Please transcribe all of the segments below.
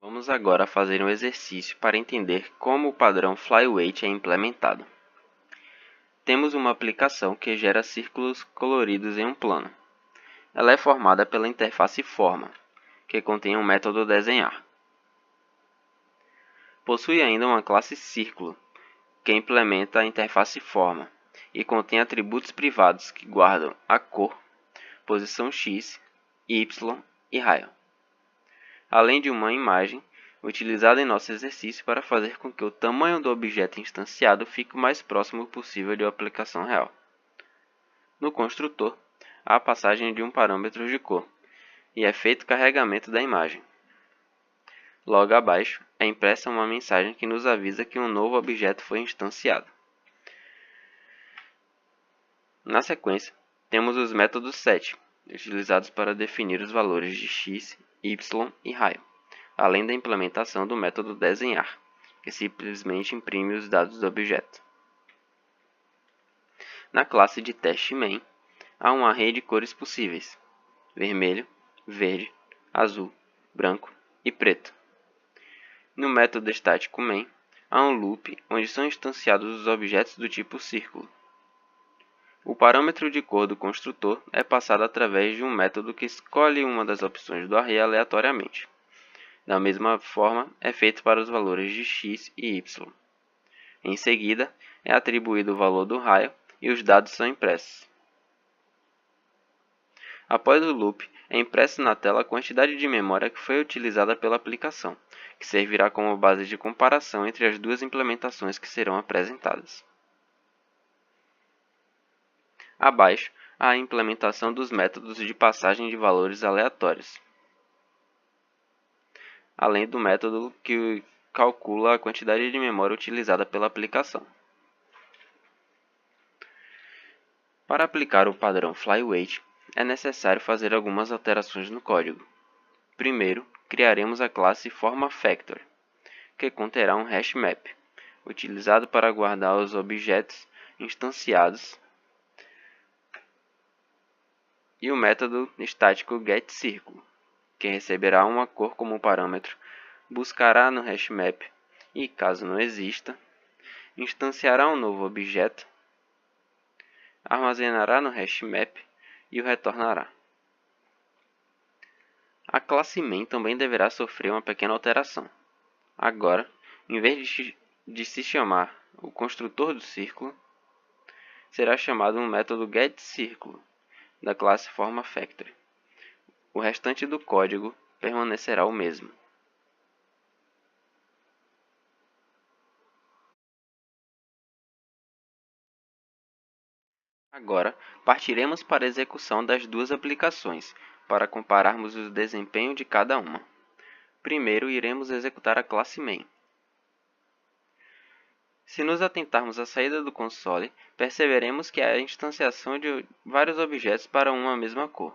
Vamos agora fazer um exercício para entender como o padrão Flyweight é implementado. Temos uma aplicação que gera círculos coloridos em um plano. Ela é formada pela interface Forma, que contém o método desenhar. Possui ainda uma classe Círculo, que implementa a interface Forma e contém atributos privados que guardam a cor, posição X, Y e raio, além de uma imagem utilizada em nosso exercício para fazer com que o tamanho do objeto instanciado fique o mais próximo possível de uma aplicação real. No construtor, há a passagem de um parâmetro de cor, e é feito o carregamento da imagem. Logo abaixo, é impressa uma mensagem que nos avisa que um novo objeto foi instanciado. Na sequência, temos os métodos set, utilizados para definir os valores de x, y e raio, além da implementação do método desenhar, que simplesmente imprime os dados do objeto. Na classe de teste main, há um array de cores possíveis: vermelho, verde, azul, branco e preto. No método estático main, há um loop onde são instanciados os objetos do tipo círculo. O parâmetro de cor do construtor é passado através de um método que escolhe uma das opções do array aleatoriamente. Da mesma forma, é feito para os valores de x e y. Em seguida, é atribuído o valor do raio e os dados são impressos. Após o loop, é impresso na tela a quantidade de memória que foi utilizada pela aplicação, que servirá como base de comparação entre as duas implementações que serão apresentadas. Abaixo, há a implementação dos métodos de passagem de valores aleatórios, além do método que calcula a quantidade de memória utilizada pela aplicação. Para aplicar o padrão Flyweight, é necessário fazer algumas alterações no código. Primeiro, criaremos a classe FormaFactor, que conterá um hashmap, utilizado para guardar os objetos instanciados, e o método estático getCircle, que receberá uma cor como parâmetro, buscará no hashmap e, caso não exista, instanciará um novo objeto, armazenará no hashmap e o retornará. A classe main também deverá sofrer uma pequena alteração. Agora, em vez de se chamar o construtor do círculo, será chamado um método getCircle da classe FormaFactor. O restante do código permanecerá o mesmo. Agora, partiremos para a execução das duas aplicações, para compararmos o desempenho de cada uma. Primeiro, iremos executar a classe main. Se nos atentarmos à saída do console, perceberemos que há a instanciação de vários objetos para uma mesma cor.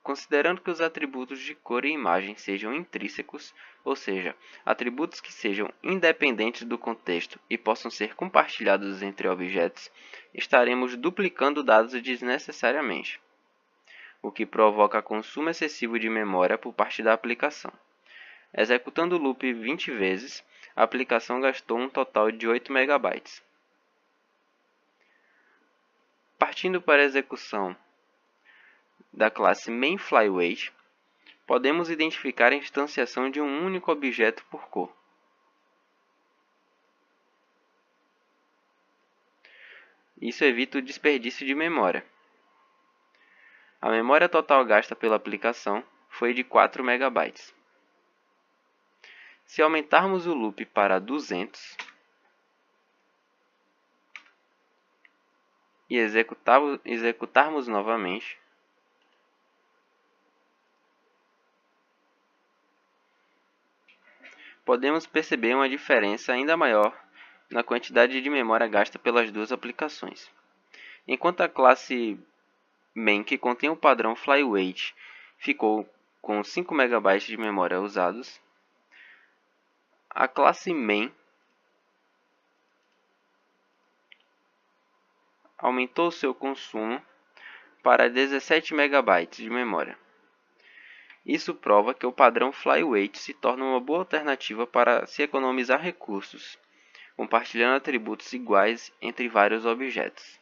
Considerando que os atributos de cor e imagem sejam intrínsecos, ou seja, atributos que sejam independentes do contexto e possam ser compartilhados entre objetos, estaremos duplicando dados desnecessariamente, o que provoca consumo excessivo de memória por parte da aplicação. Executando o loop 20 vezes, a aplicação gastou um total de 8 MB. Partindo para a execução da classe MainFlyweight, podemos identificar a instanciação de um único objeto por cor. Isso evita o desperdício de memória. A memória total gasta pela aplicação foi de 4 MB. Se aumentarmos o loop para 200 e executarmos novamente, podemos perceber uma diferença ainda maior na quantidade de memória gasta pelas duas aplicações. Enquanto a classe main, que contém o padrão Flyweight, ficou com 5 MB de memória usados, a classe main aumentou seu consumo para 17 MB de memória. Isso prova que o padrão Flyweight se torna uma boa alternativa para se economizar recursos, compartilhando atributos iguais entre vários objetos.